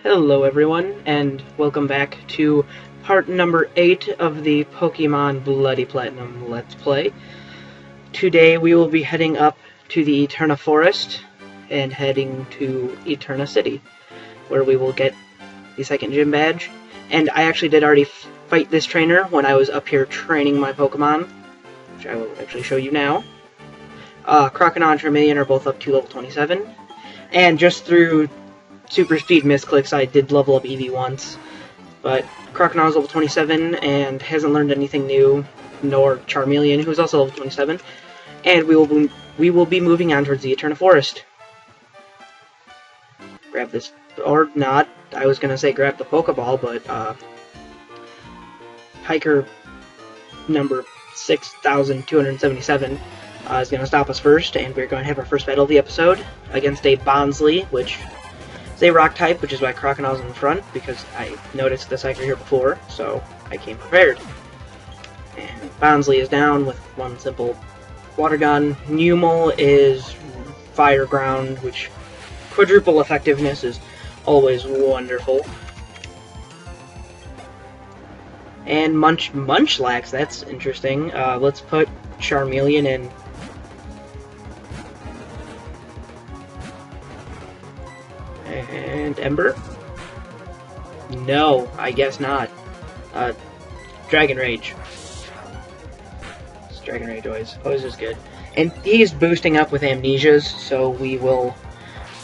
Hello everyone, and welcome back to part number 8 of the Pokemon Bloody Platinum Let's Play. Today we will be heading up to the Eterna Forest and heading to Eterna City, where we will get the second gym badge. And I actually did already fight this trainer when I was up here training my Pokemon, which I will actually show you now. Croconaw and Charmeleon are both up to level 27, and just through super speed misclicks I did level up Eevee once, but Croconaw is level 27 and hasn't learned anything new, nor Charmeleon, who's also level 27, and we will be moving on towards the Eterna Forest. Grab this, or not, I was gonna say grab the Pokeball, but Hiker number 6277 is going to stop us first, and we're going to have our first battle of the episode against a Bonsly, which is a rock type, which is why Croconaw's in front, because I noticed this hiker here before, so I came prepared. And Bonsly is down with one simple water gun. Numel is fire ground, which quadruple effectiveness is always wonderful. And Munchlax, that's interesting. Let's put Charmeleon in. And Ember? No, I guess not. Dragon Rage. It's Dragon Rage always is good. And he's boosting up with Amnesias, so we will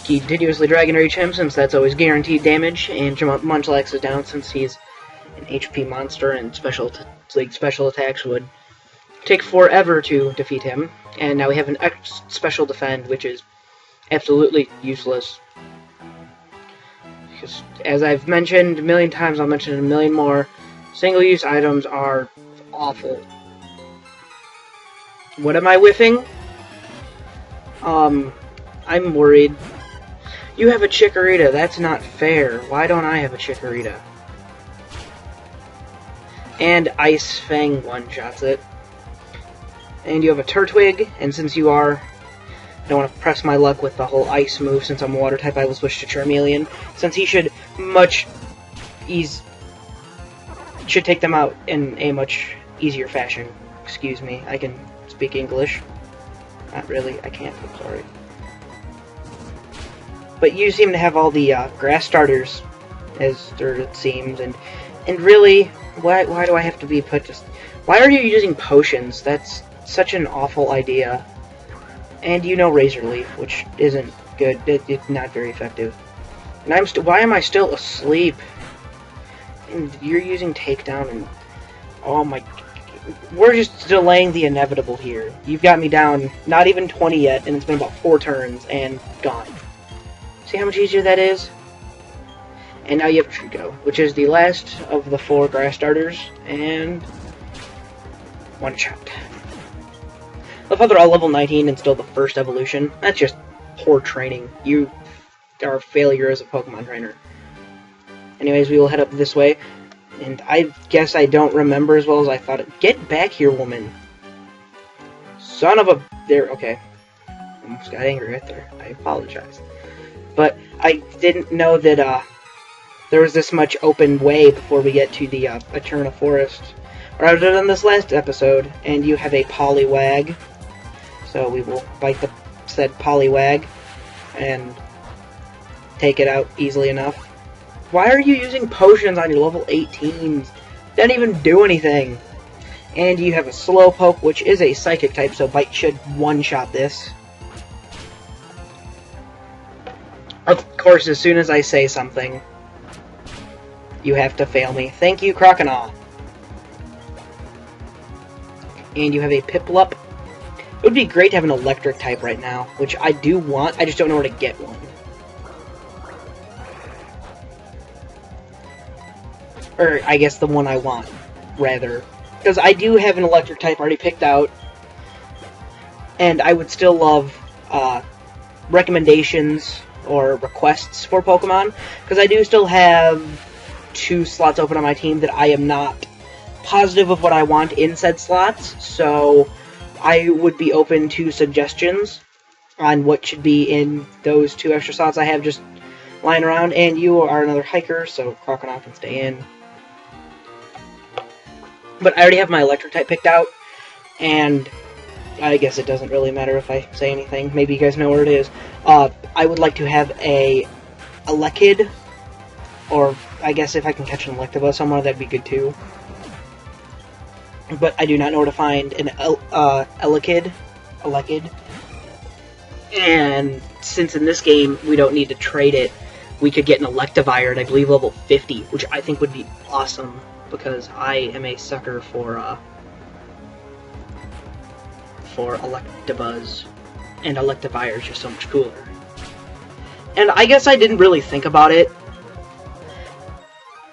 continuously Dragon Rage him, since that's always guaranteed damage, and Munchlax is down since he's an HP monster, and special attacks would take forever to defeat him. And now we have an special defend, which is absolutely useless. Because, as I've mentioned a million times, I'll mention it a million more, single-use items are awful. What am I whiffing? I'm worried. You have a Chikorita, that's not fair. Why don't I have a Chikorita? And Ice Fang one-shots it. And you have a Turtwig, and since you are... I don't want to press my luck with the whole ice move, since I'm a water type, I will switch to Charmeleon, since he should should take them out in a much easier fashion. Excuse me, I can speak English. Not really, I can't, I'm sorry. But you seem to have all the grass starters, as it seems, and really, why do I have to be put just... Why are you using potions? That's such an awful idea. And you know Razor Leaf, which isn't good. It's not very effective. And why am I still asleep? And you're using Takedown, and oh my... We're just delaying the inevitable here. You've got me down not even 20 yet, and it's been about 4 turns, and gone. See how much easier that is? And now you have Trico, which is the last of the 4 grass starters, and one shot. I love how they're all level 19 and still the first evolution. That's just poor training. You are a failure as a Pokemon trainer. Anyways, we will head up this way. And I guess I don't remember as well as I thought it. Get back here, woman. Son of a... There, okay. Almost got angry right there. I apologize. But I didn't know that there was this much open way before we get to the Eterna Forest. Rather than this last episode, and you have a Poliwag. So we will fight the said Poliwag and take it out easily enough. Why are you using potions on your level 18s? Doesn't even do anything. And you have a Slowpoke, which is a Psychic type, so Bite should one-shot this. Of course, as soon as I say something, you have to fail me. Thank you, Croconaw. And you have a Piplup. It would be great to have an electric type right now, which I do want, I just don't know where to get one. Or, I guess the one I want, rather. Because I do have an electric type already picked out, and I would still love recommendations or requests for Pokemon, because I do still have 2 slots open on my team that I am not positive of what I want in said slots, so I would be open to suggestions on what should be in those 2 extra slots. I have just lying around, and you are another hiker, so Croconaw can stay in. But I already have my electric type picked out, and I guess it doesn't really matter if I say anything. Maybe you guys know where it is. I would like to have a Elekid, or I guess if I can catch an Electabuzz somewhere, that'd be good too. But I do not know where to find an Elekid. And since in this game we don't need to trade it, we could get an Electivire at I believe level 50, which I think would be awesome because I am a sucker for Electabuzz, and Electivire is just so much cooler. And I guess I didn't really think about it,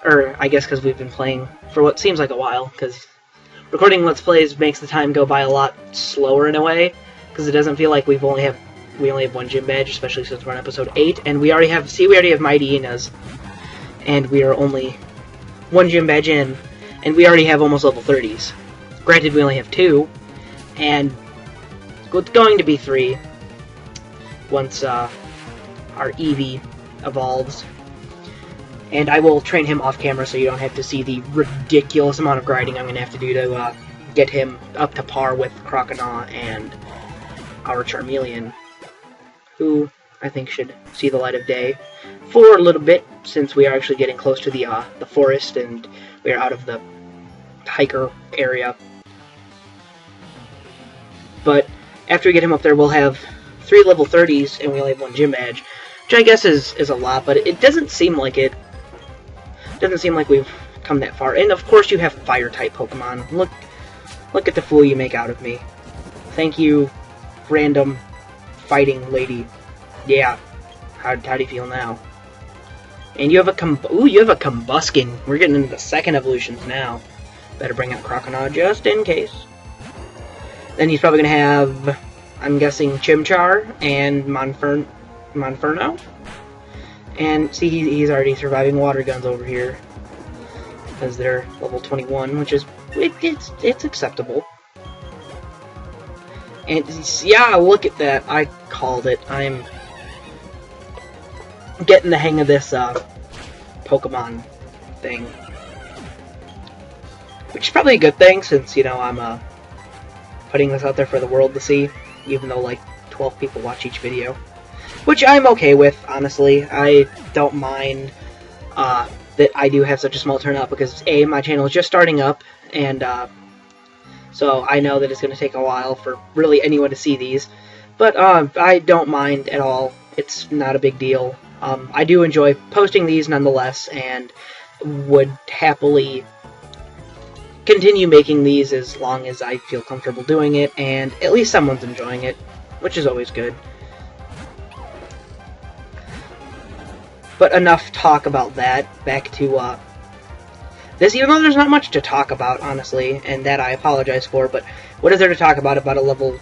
or I guess because we've been playing for what seems like a while, because recording Let's Plays makes the time go by a lot slower in a way, because it doesn't feel like we only have one gym badge, especially since we're on episode 8, and we already have Mighty Enas, and we are only one gym badge in, and we already have almost level 30s. Granted, we only have 2, and it's going to be 3 once our Eevee evolves. And I will train him off camera so you don't have to see the ridiculous amount of grinding I'm going to have to do to get him up to par with Croconaw and our Charmeleon, who I think should see the light of day for a little bit, since we are actually getting close to the forest and we are out of the hiker area. But after we get him up there, we'll have 3 level 30s, and we only have 1 gym badge, which I guess is a lot, but it doesn't seem like it. It doesn't seem like we've come that far. And of course you have Fire-type Pokemon. Look at the fool you make out of me. Thank you, random fighting lady. Yeah. How do you feel now? And you have a Combuskin. We're getting into the second evolutions now. Better bring out Croconaw just in case. Then he's probably going to have, I'm guessing, Chimchar and Monferno. And see, he's already surviving water guns over here, because they're level 21, which is, it's acceptable. And yeah, look at that, I called it. I'm getting the hang of this Pokemon thing, which is probably a good thing, since, you know, I'm putting this out there for the world to see, even though like 12 people watch each video. Which I'm okay with, honestly. I don't mind that I do have such a small turnout, because A, my channel is just starting up, and so I know that it's going to take a while for really anyone to see these. But I don't mind at all. It's not a big deal. I do enjoy posting these nonetheless, and would happily continue making these as long as I feel comfortable doing it, and at least someone's enjoying it, which is always good. But enough talk about that. Back to this, even though there's not much to talk about, honestly, and that I apologize for, but what is there to talk about a level...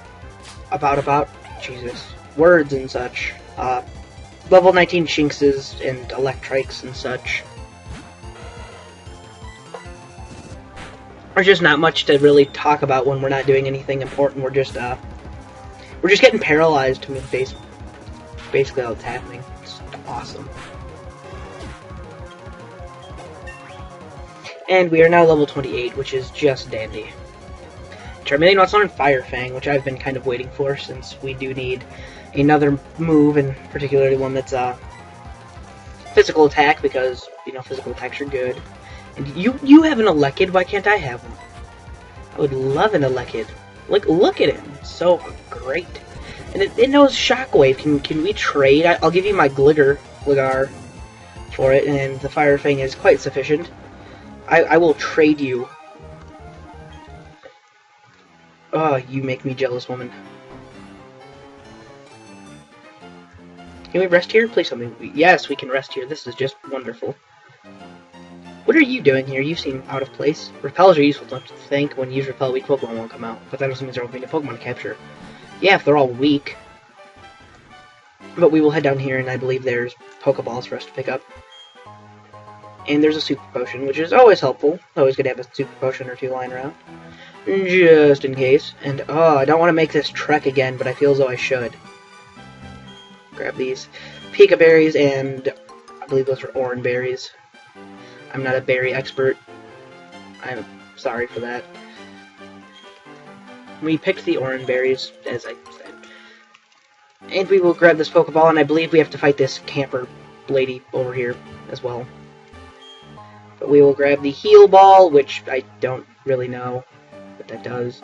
Jesus. Words and such. Level 19 Shinxes and Electrites and such. There's just not much to really talk about when we're not doing anything important. We're just getting paralyzed. I mean, basically all that's happening. It's awesome. And we are now level 28, which is just dandy. Charmeleon wants to learn Fire Fang, which I've been kind of waiting for, since we do need another move, and particularly one that's physical attack, because, you know, physical attacks are good. And you have an Elekid, why can't I have one? I would love an Elekid. Like, look at him, it's so great. And it knows Shockwave. Can we trade? I'll give you my Gligar for it, and the Fire Fang is quite sufficient. I will trade you. Oh, you make me jealous, woman. Can we rest here? Please tell me. Yes, we can rest here. This is just wonderful. What are you doing here? You seem out of place. Repels are useful, don't you think? When you use Repel, weak Pokemon won't come out. But that doesn't mean there won't be any Pokemon to capture. Yeah, if they're all weak. But we will head down here, and I believe there's Pokeballs for us to pick up. And there's a Super Potion, which is always helpful. Always good to have a Super Potion or two lying around. Just in case. And, oh, I don't want to make this trek again, but I feel as though I should. Grab these Pika Berries and I believe those are orange berries. I'm not a berry expert. I'm sorry for that. We picked the orange berries, as I said. And we will grab this Pokeball, and I believe we have to fight this camper lady over here as well. But we will grab the Heal Ball, which I don't really know what that does.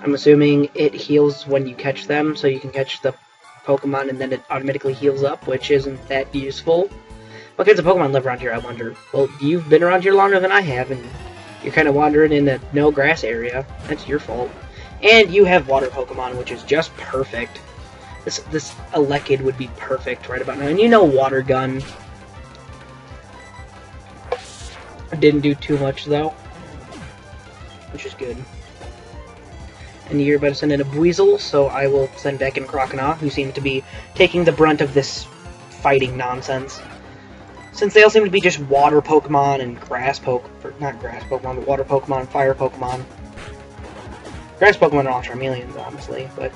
I'm assuming it heals when you catch them, so you can catch the Pokemon and then it automatically heals up, which isn't that useful. What kinds of Pokemon live around here, I wonder? Well, you've been around here longer than I have, and you're kind of wandering in the no-grass area. That's your fault. And you have water Pokemon, which is just perfect. This Elekid would be perfect right about now. And you know Water Gun. Didn't do too much, though. Which is good. And you're about to send in a Buizel, so I will send back in Croconaw, who seem to be taking the brunt of this fighting nonsense. Since they all seem to be just water Pokemon and grass not grass Pokemon, but water Pokemon, fire Pokemon. Grass Pokemon are all Charmeleons, honestly, but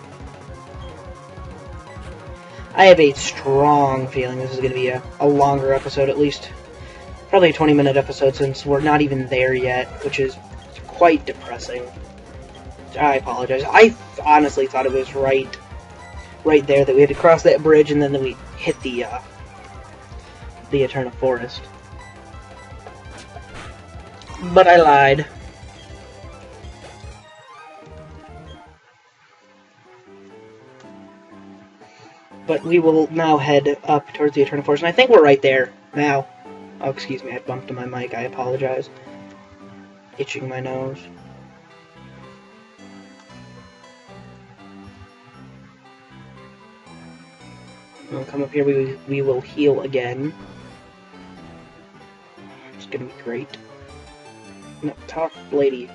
I have a strong feeling this is going to be a longer episode, at least. Probably a 20-minute episode, since we're not even there yet, which is quite depressing. I apologize. I honestly thought it was right there that we had to cross that bridge, and then we hit the Eternal Forest. But I lied. But we will now head up towards the Eternal Forest, and I think we're right there now. Oh, excuse me, I bumped to my mic. I apologize. Itching my nose. We'll come up here, we will heal again. It's gonna be great. No, talk, lady.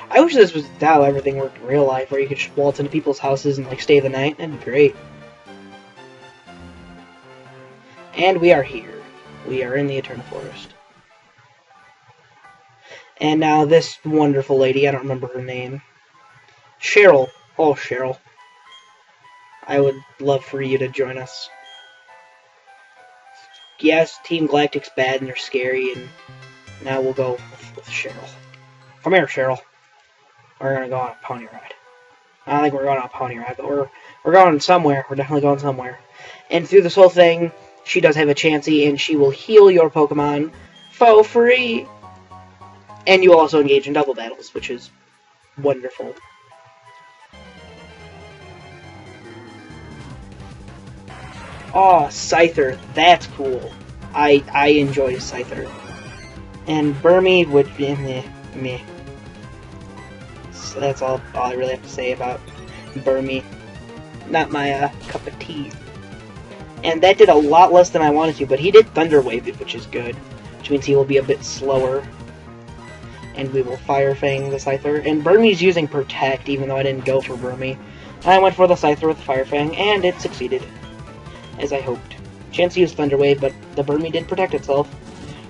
I wish this was how everything worked in real life, where you could just waltz into people's houses and, like, stay the night. That'd be great. And we are here. We are in the Eternal Forest. And now this wonderful lady, I don't remember her name. Cheryl. Oh, Cheryl. I would love for you to join us. Yes, Team Galactic's bad and they're scary, and now we'll go with Cheryl. Come here, Cheryl. We're gonna go on a pony ride. I don't think we're going on a pony ride, but we're going somewhere. We're definitely going somewhere. And through this whole thing, she does have a Chansey, and she will heal your Pokemon for free. And you will also engage in double battles, which is wonderful. Oh, Scyther, that's cool. I enjoy Scyther. And Burmy would be meh. So that's all I really have to say about Burmy. Not my cup of tea. And that did a lot less than I wanted to, but he did Thunder Wave it, which is good. Which means he will be a bit slower. And we will Fire Fang the Scyther. And Burmy's using Protect, even though I didn't go for Burmy. I went for the Scyther with the Fire Fang, and it succeeded. As I hoped. Chansey used Thunder Wave, but the Burmy did protect itself.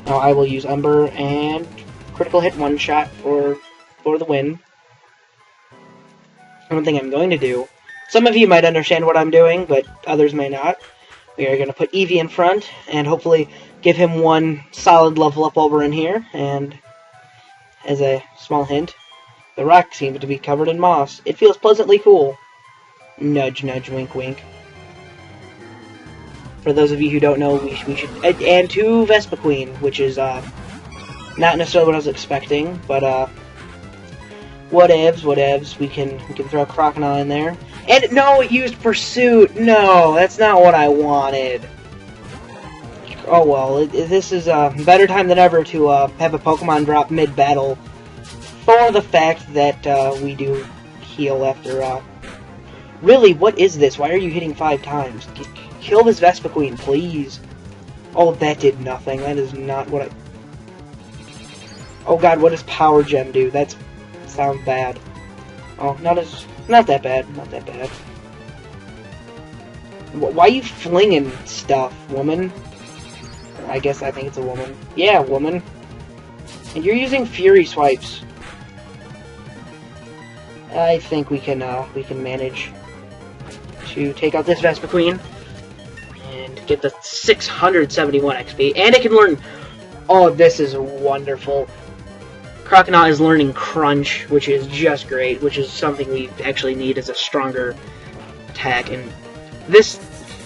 Now I will use Umber and critical hit one shot for the win. One thing I'm going to do, some of you might understand what I'm doing, but others may not. We are going to put Eevee in front, and hopefully give him one solid level up while we're in here. And as a small hint, the rock seems to be covered in moss. It feels pleasantly cool. Nudge, nudge, wink, wink. For those of you who don't know, we should add 2 Vespiquen, which is not necessarily what I was expecting, but whatevs. We can throw Croconaw in there. And no, it used Pursuit. No, that's not what I wanted. Oh well, this is a better time than ever to have a Pokemon drop mid-battle, for the fact that we do heal after. Really, what is this? Why are you hitting 5 times? Kill this Vespiquen, please. Oh, that did nothing. That is not what I... Oh god, what does Power Gem do? That sounds bad. Oh, not that bad. Not that bad. Why are you flinging stuff, woman? I guess I think it's a woman. Yeah, woman. And you're using Fury Swipes. I think we can manage to take out this Vespiquen. And get the 671 XP. And it can learn... Oh, this is wonderful. Croconaw is learning Crunch, which is just great, which is something we actually need as a stronger attack. And this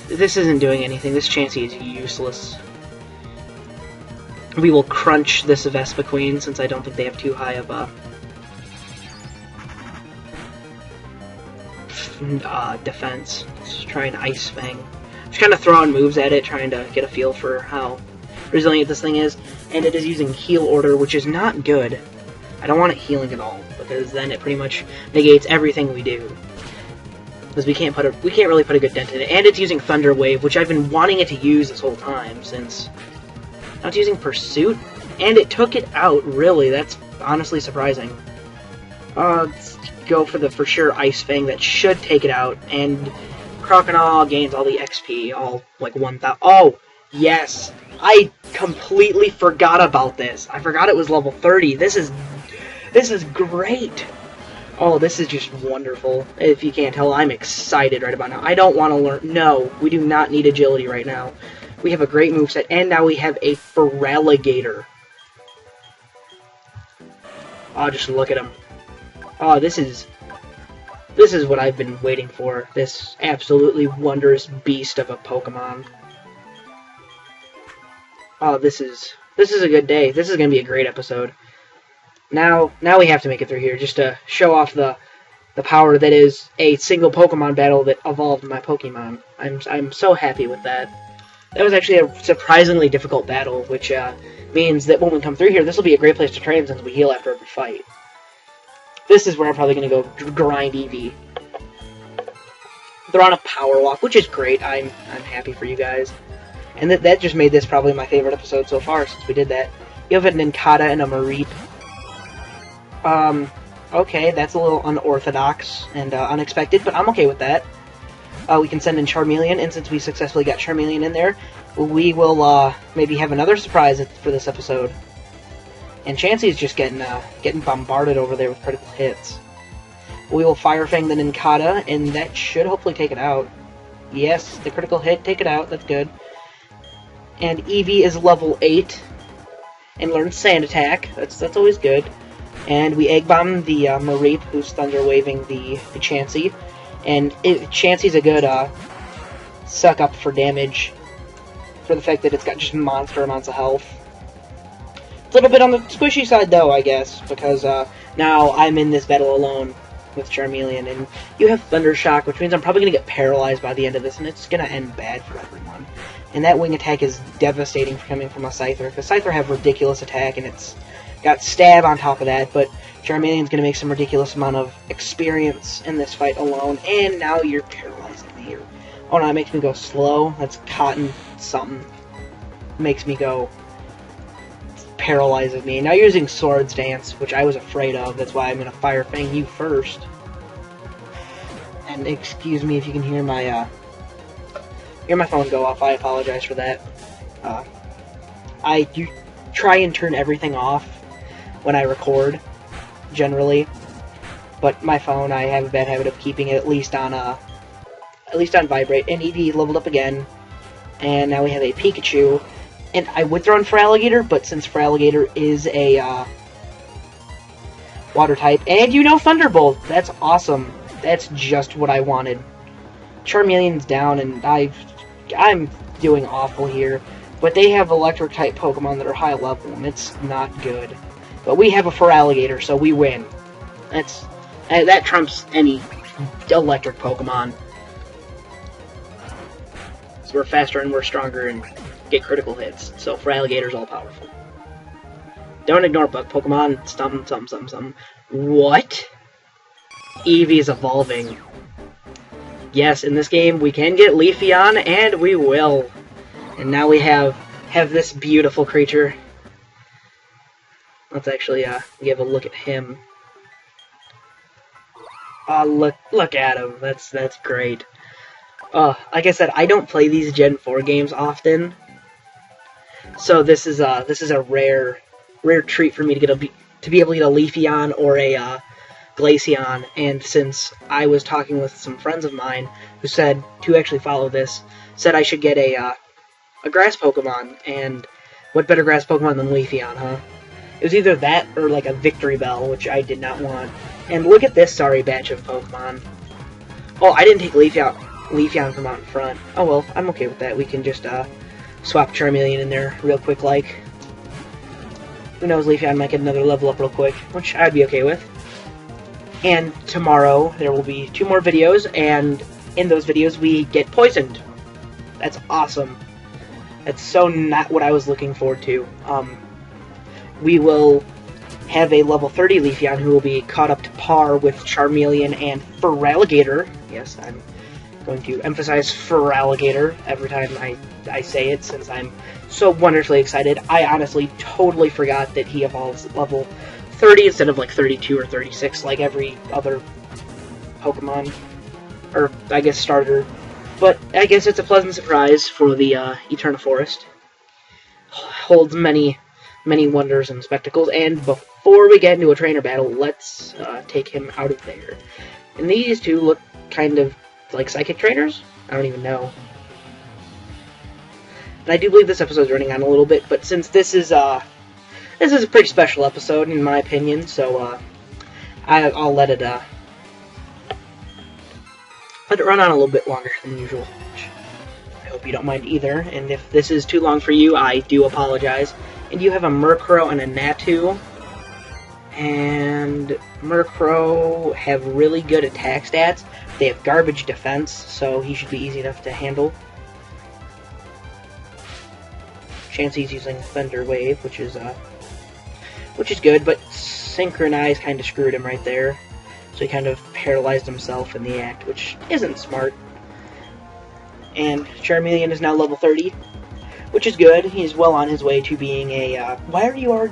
isn't doing anything. This Chansey is useless. We will Crunch this Vespiquen, since I don't think they have too high of a defense. Let's try an Ice Fang. Just kind of throwing moves at it, trying to get a feel for how resilient this thing is. And it is using Heal Order, which is not good. I don't want it healing at all, because then it pretty much negates everything we do. Because we can't really put a good dent in it. And it's using Thunder Wave, which I've been wanting it to use this whole time, since now it's using Pursuit, and it took it out, really. That's honestly surprising. Let's go for sure Ice Fang. That should take it out, and Croconaw gains all the XP, all like 1,000. Oh, yes! I completely forgot about this. I forgot it was level 30. This is great! Oh, this is just wonderful. If you can't tell, I'm excited right about now. I don't want to learn... No, we do not need agility right now. We have a great moveset, and now we have a Feraligatr. Oh, just look at him. Oh, this is what I've been waiting for. This absolutely wondrous beast of a Pokemon. Oh, this is a good day. This is going to be a great episode. Now we have to make it through here, just to show off the power that is a single Pokemon battle that evolved my Pokemon. I'm so happy with that. That was actually a surprisingly difficult battle, which means that when we come through here, this will be a great place to train since we heal after every fight. This is where I'm probably going to go grind Eevee. They're on a Power Walk, which is great. I'm happy for you guys. And that just made this probably my favorite episode so far since we did that. You have a Nincada and a Mareep. Okay, that's a little unorthodox and unexpected, but I'm okay with that. We can send in Charmeleon, and since we successfully got Charmeleon in there, we will maybe have another surprise for this episode. And Chansey's just getting bombarded over there with critical hits. We will Fire Fang the Nincada, and that should hopefully take it out. Yes, the critical hit, take it out, that's good. And Eevee is level 8, and learns Sand Attack, that's always good. And we Egg Bomb the Mareep, who's Thunder Waving the Chansey. And Chansey's a good suck up for damage, for the fact that it's got just monster amounts of health. It's a little bit on the squishy side, though, I guess, because now I'm in this battle alone with Charmeleon, and you have Thunder Shock, which means I'm probably going to get paralyzed by the end of this, and it's going to end bad for everyone. And that Wing Attack is devastating for coming from a Scyther, because Scyther have ridiculous attack, and it's got Stab on top of that, but Charmeleon's going to make some ridiculous amount of experience in this fight alone, and now you're paralyzing me. Oh no, it makes me go slow. That's Cotton something. Makes me go... paralyzes me. Now you're using Swords Dance, which I was afraid of. That's why I'm going to Fire Fang you first. And excuse me if you can hear my phone go off. I apologize for that. I do try and turn everything off when I record, generally. But my phone, I have a bad habit of keeping it at least on vibrate. And Eevee leveled up again. And now we have a Pikachu. And I would throw in Feraligatr, but since Feraligatr is a water type, and you know Thunderbolt, that's awesome. That's just what I wanted. Charmeleon's down, and I'm doing awful here. But they have electric type Pokemon that are high level, and it's not good. But we have a Feraligatr, so we win. That trumps any electric Pokemon. So we're faster and we're stronger and get critical hits. So Feraligatr's all powerful. Don't ignore bug Pokemon. Something. What? Eevee is evolving. Yes, in this game we can get Leafeon, and we will. And now we have this beautiful creature. Let's actually give a look at him. Look at him. That's great. Like I said, I don't play these Gen 4 games often, so this is a rare treat for me to be able to get a Leafeon or a Glaceon. And since I was talking with some friends of mine who said to actually follow this, said I should get a grass Pokemon, and what better grass Pokemon than Leafeon, huh? It was either that or like a Victory Bell, which I did not want. And look at this sorry batch of Pokemon. Oh, I didn't take Leafeon from out in front. Oh well, I'm okay with that. We can just swap Charmeleon in there real quick like. Who knows, Leafeon might get another level up real quick, which I'd be okay with. And tomorrow there will be 2 more videos, and in those videos we get poisoned. That's awesome. That's so not what I was looking forward to. We will have a level 30 Leafeon who will be caught up to par with Charmeleon and Feraligatr. Yes, I'm going to emphasize Feraligatr every time I say it, since I'm so wonderfully excited. I honestly totally forgot that he evolves level 30 instead of like 32 or 36 like every other Pokemon, or I guess starter. But I guess it's a pleasant surprise for the Eterna Forest. Holds many wonders and spectacles, and before we get into a trainer battle, let's take him out of there. And these two look kind of like psychic trainers? I don't even know. And I do believe this episode's running on a little bit, but since this is a pretty special episode in my opinion, so I'll let it run on a little bit longer than usual. I hope you don't mind either, and if this is too long for you, I do apologize. And you have a Murkrow and a Natu, and Murkrow have really good attack stats. They have garbage defense, so he should be easy enough to handle. Chansey's using Thunder Wave, which is good, but Synchronize kind of screwed him right there. So he kind of paralyzed himself in the act, which isn't smart. And Charmeleon is now level 30, which is good. He's well on his way to being a, why are you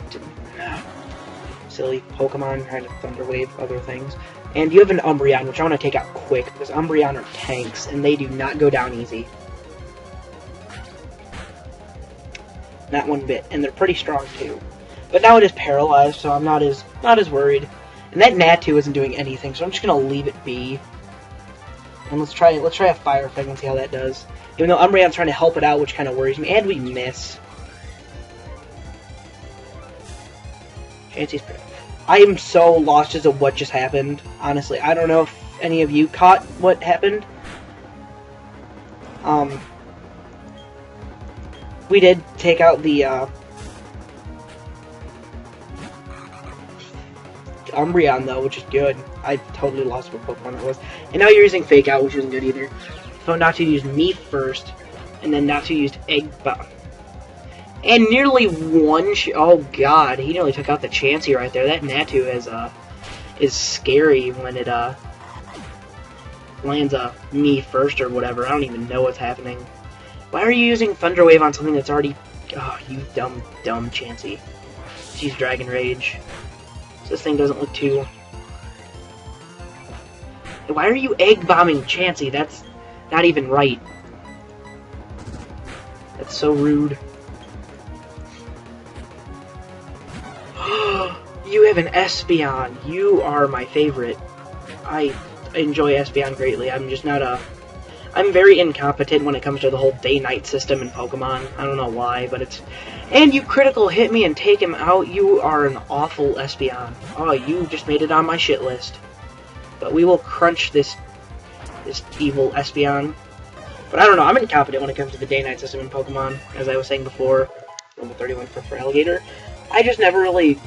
silly Pokemon trying to Thunder Wave other things. And you have an Umbreon, which I want to take out quick, because Umbreon are tanks, and they do not go down easy. Not one bit, and they're pretty strong too. But now it is paralyzed, so I'm not as worried. And that Natu isn't doing anything, so I'm just gonna leave it be. And let's try a Fire Effect and see how that does. Even though Umbreon's trying to help it out, which kind of worries me, and we miss. Chansey's pretty. I am so lost as to what just happened. Honestly, I don't know if any of you caught what happened. We did take out the Umbreon though, which is good. I totally lost what Pokemon that was. And now you're using Fake Out, which isn't good either. So Natu used me first, and then Natu used Egg Bomb. And nearly one oh god, he nearly took out the Chansey right there. That Natu is scary when it lands me first or whatever. I don't even know what's happening. Why are you using Thunder Wave on something that's already... Oh, you dumb Chansey. She's Dragon Rage. So this thing doesn't look too... Why are you Egg Bombing Chansey? That's not even right. That's so rude. You have an Espeon. You are my favorite. I enjoy Espeon greatly. I'm just not a... I'm very incompetent when it comes to the whole day-night system in Pokemon. I don't know why, but it's... And you critical hit me and take him out. You are an awful Espeon. Oh, you just made it on my shit list. But we will crunch this evil Espeon. But I don't know, I'm incompetent when it comes to the day-night system in Pokemon, as I was saying before. Level 31 for Feraligatr. I just never really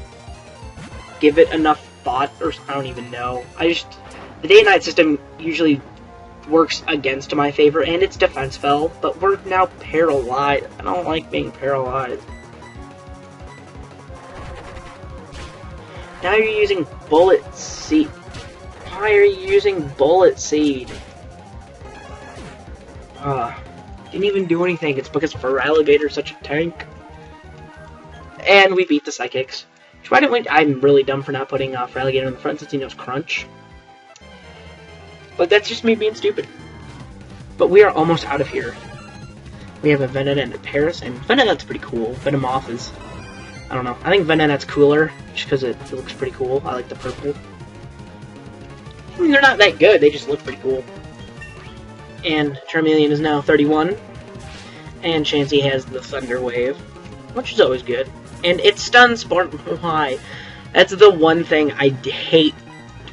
give it enough thought, or I don't even know. The day-night system usually works against my favor, and it's defense fell, but we're now paralyzed. I don't like being paralyzed. Now you're using Bullet Seed. Why are you using Bullet Seed? Didn't even do anything. It's because Feraligatr is such a tank. And we beat the Psychics. Why didn't we? I'm really dumb for not putting Feraligatr in the front since he knows Crunch. But that's just me being stupid. But we are almost out of here. We have a Venonat and a Paras, and Venonat's pretty cool. Venomoth is... I don't know. I think Venonat's cooler, just because it looks pretty cool. I like the purple. I mean, they're not that good, they just look pretty cool. And Charmeleon is now 31. And Chansey has the Thunder Wave, which is always good. And it stuns Why? That's the one thing I hate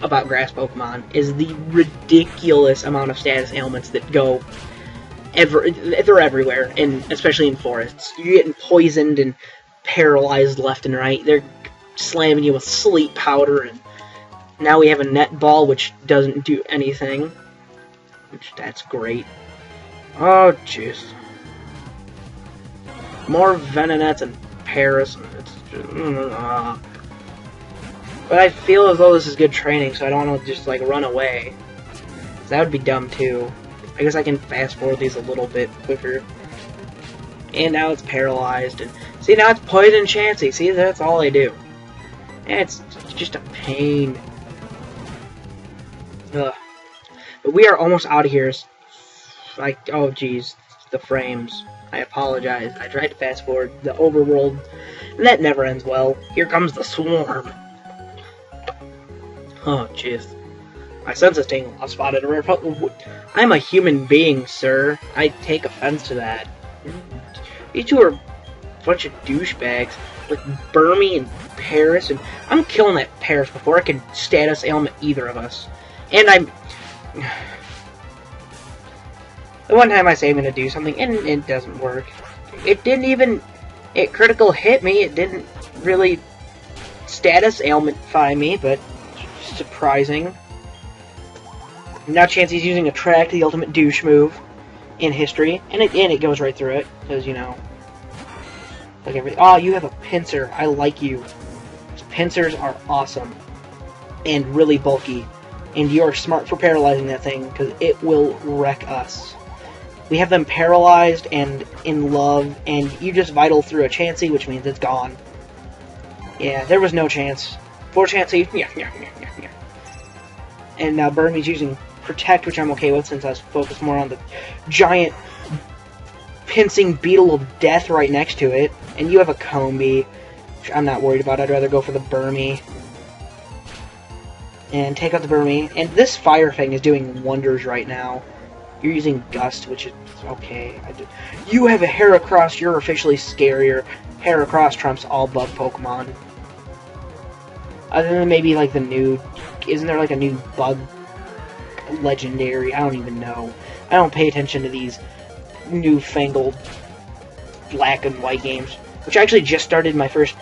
about grass Pokemon, is the ridiculous amount of status ailments that go they're everywhere, and especially in forests. You're getting poisoned and paralyzed left and right. They're slamming you with sleep powder, and now we have a net ball which doesn't do anything. That's great. Oh, jeez. More Venonats and Paris. It's just, But I feel as though this is good training, so I don't want to just, like, run away. That would be dumb, too. I guess I can fast forward these a little bit quicker. And now it's paralyzed. And see, now it's Poison Chansey. See, that's all I do. And it's just a pain. Ugh. But we are almost out of here. Like, oh jeez, the frames. I apologize. I tried to fast forward the overworld, and that never ends well. Here comes the swarm. Oh jeez. My senses tingle. I've spotted a rare Pokemon. I'm a human being, sir. I take offense to that. These two are a bunch of douchebags. Like Burmy and Paris, and I'm killing that Paris before I can status ailment either of us. And I'm... The one time I say I'm going to do something, and it doesn't work. It didn't even... It critical hit me. It didn't really status ailment-fy me, but surprising. Now Chansey's using Attract, the ultimate douche move in history, and it goes right through it, because, you know, like everything. Oh, you have a Pinsir. I like you. Pinsirs are awesome, and really bulky, and you're smart for paralyzing that thing, because it will wreck us. We have them paralyzed and in love, and you just Vital through a Chansey, which means it's gone. Yeah, there was no chance. For Chansey, and now Burmy's using Protect, which I'm okay with since I was focused more on the giant pincing beetle of death right next to it. And you have a Combee, which I'm not worried about. I'd rather go for the Burmy. And take out the Burmy. And this Fire Fang is doing wonders right now. You're using Gust, which is okay. You have a Heracross, you're officially scarier. Heracross trumps all bug Pokemon. Other than maybe like the new... Isn't there like a new bug legendary? I don't even know. I don't pay attention to these newfangled black and white games. Which I actually just started my first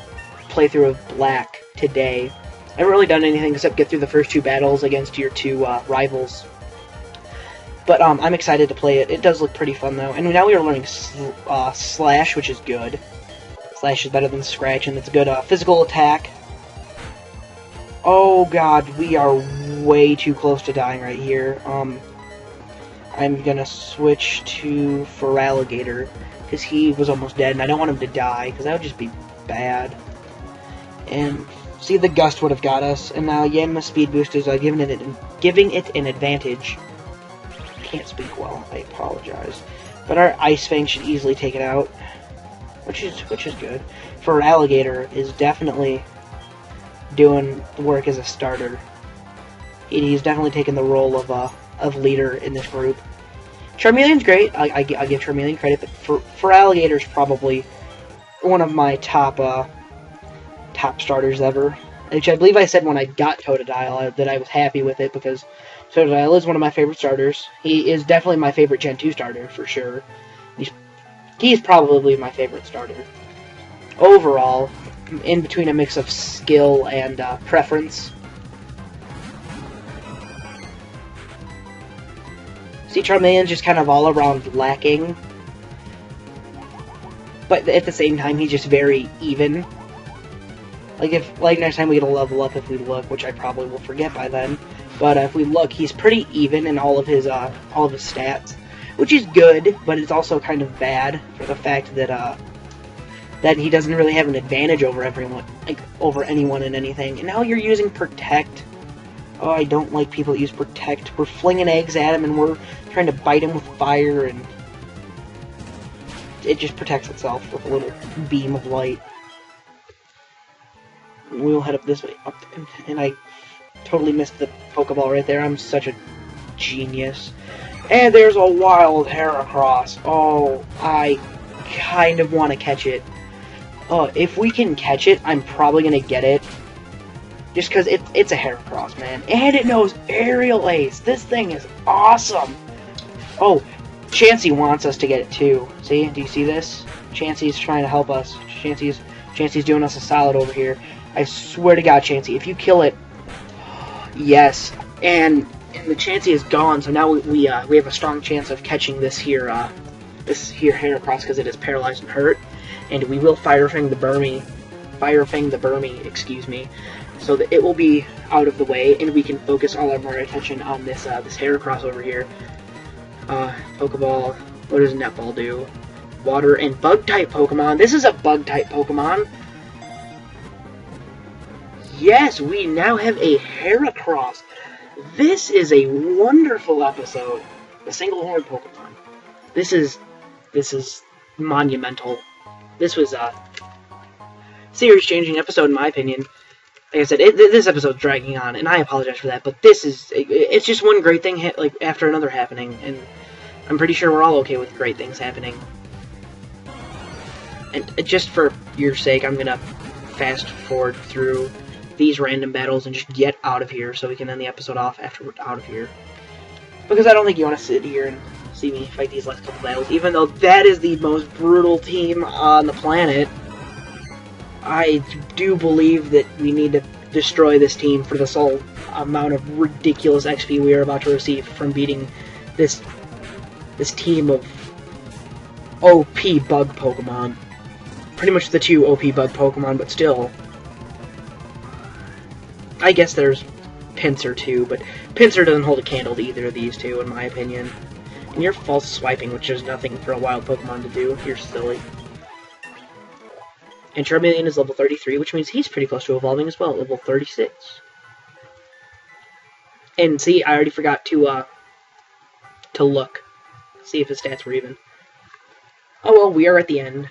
playthrough of Black today. I haven't really done anything except get through the first two battles against your two rivals. But I'm excited to play it. It does look pretty fun though. And now we are learning Slash, which is good. Slash is better than Scratch, and it's a good physical attack. Oh god, we are way too close to dying right here. I'm gonna switch to Feraligatr, because he was almost dead, and I don't want him to die, because that would just be bad. And see, the Gust would have got us, and now Yanma Speed Boost is giving it an advantage. I can't speak well, I apologize. But our Ice Fang should easily take it out, which is good. Feraligatr is definitely doing work as a starter. He's definitely taken the role of leader in this group. Charmeleon's great. I give Charmeleon credit, but Feraligatr's probably one of my top starters ever. Which I believe I said when I got Totodile that I was happy with it, because Totodile is one of my favorite starters. He is definitely my favorite Gen 2 starter for sure. He's probably my favorite starter overall, in between a mix of skill and preference. See, Charmeleon's just kind of all around lacking, but at the same time, he's just very even. Like next time we get a level up if we look, which I probably will forget by then. But if we look, he's pretty even in all of his stats, which is good, but it's also kind of bad for the fact that that he doesn't really have an advantage over everyone, over anyone in anything. And now you're using Protect. Oh, I don't like people that use Protect. We're flinging eggs at him, and we're trying to bite him with fire, and it just protects itself with a little beam of light. We'll head up this way. And I totally missed the Pokeball right there. I'm such a genius. And there's a wild Heracross. Oh, I kind of want to catch it. Oh, if we can catch it, I'm probably going to get it. Just because it's a Heracross, man. And it knows Aerial Ace. This thing is awesome. Oh, Chansey wants us to get it too. See? Do you see this? Chansey's trying to help us. Chansey's doing us a solid over here. I swear to God, Chansey, if you kill it... Yes. And the Chansey is gone, so now we have a strong chance of catching this here Heracross because it is paralyzed and hurt. And we will Fire Fang the Burmy, excuse me, so that it will be out of the way, and we can focus all of our attention on this Heracross over here. Pokeball. What does Netball do? Water and Bug-type Pokemon. This is a Bug-type Pokemon. Yes, we now have a Heracross. This is a wonderful episode. The single-horn Pokemon. This is monumental. This was a series-changing episode, in my opinion. Like I said, this episode's dragging on, and I apologize for that, but it's just one great thing like after another happening, and I'm pretty sure we're all okay with great things happening. And just for your sake, I'm gonna fast forward through these random battles and just get out of here so we can end the episode off after we're out of here. Because I don't think you want to sit here and see me fight these last couple battles, even though that is the most brutal team on the planet. I do believe that we need to destroy this team for the sole amount of ridiculous XP we are about to receive from beating this team of OP bug Pokemon. Pretty much the two OP bug Pokemon, but still. I guess there's Pinsir too, but Pinsir doesn't hold a candle to either of these two, in my opinion. And you're false swiping, which is nothing for a wild Pokemon to do. You're silly. And Charmeleon is level 33, which means he's pretty close to evolving as well, level 36. And see, I already forgot to look. See if his stats were even. Oh well, we are at the end.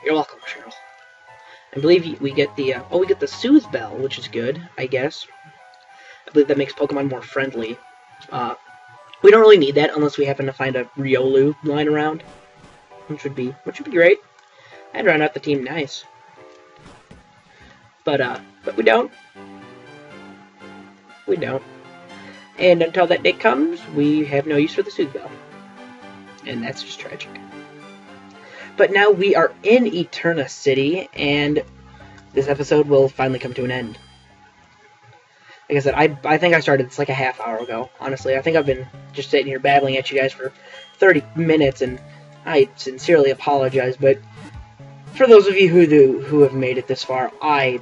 You're welcome, Cheryl. I believe we get the, we get the Soothe Bell, which is good, I guess. I believe that makes Pokemon more friendly. We don't really need that unless we happen to find a Riolu lying around. Which would be great. I'd round out the team nice. But we don't. We don't. And until that day comes, we have no use for the Soothe Bell. And that's just tragic. But now we are in Eterna City, and this episode will finally come to an end. Like I said, I think I started this like a half hour ago, honestly. I think I've been just sitting here babbling at you guys for 30 minutes, and I sincerely apologize, but for those of you who have made it this far, I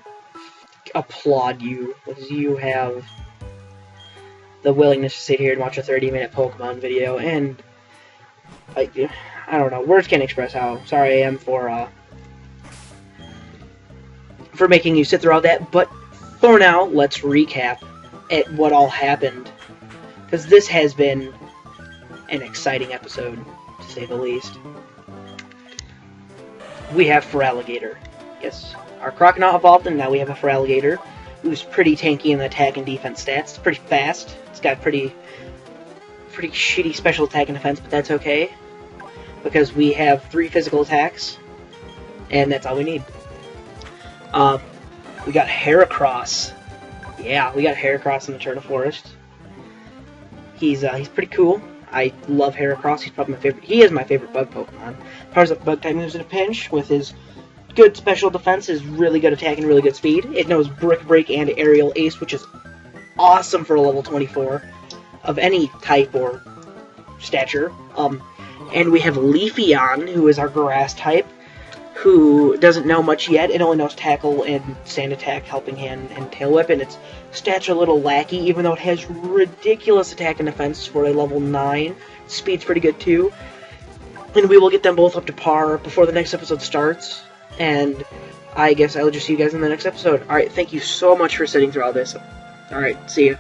applaud you, because you have the willingness to sit here and watch a 30-minute Pokemon video, and I don't know, words can't express how sorry I am for making you sit through all that, but for now, let's recap at what all happened, because this has been an exciting episode, to say the least. We have Feraligatr. Yes, our Croconaw evolved, and now we have a Feraligatr, who's pretty tanky in the attack and defense stats. It's pretty fast. It's got pretty shitty special attack and defense, but that's okay, because we have 3 physical attacks, and that's all we need. We got Heracross. Yeah, we got Heracross in the Eterna Forest. He's pretty cool. I love Heracross. He's probably my favorite. He is my favorite bug Pokemon. Powers up bug type moves in a pinch with his good special defense, his really good attack, and really good speed. It knows Brick Break and Aerial Ace, which is awesome for a level 24 of any type or stature. And we have Leafeon, who is our grass type, who doesn't know much yet. It only knows Tackle and Sand Attack, Helping Hand, and Tail Whip, and its stats are a little lackey, even though it has ridiculous attack and defense for a level 9. Speed's pretty good too. And we will get them both up to par before the next episode starts. And I guess I'll just see you guys in the next episode. Alright, thank you so much for sitting through all this. Alright, see ya.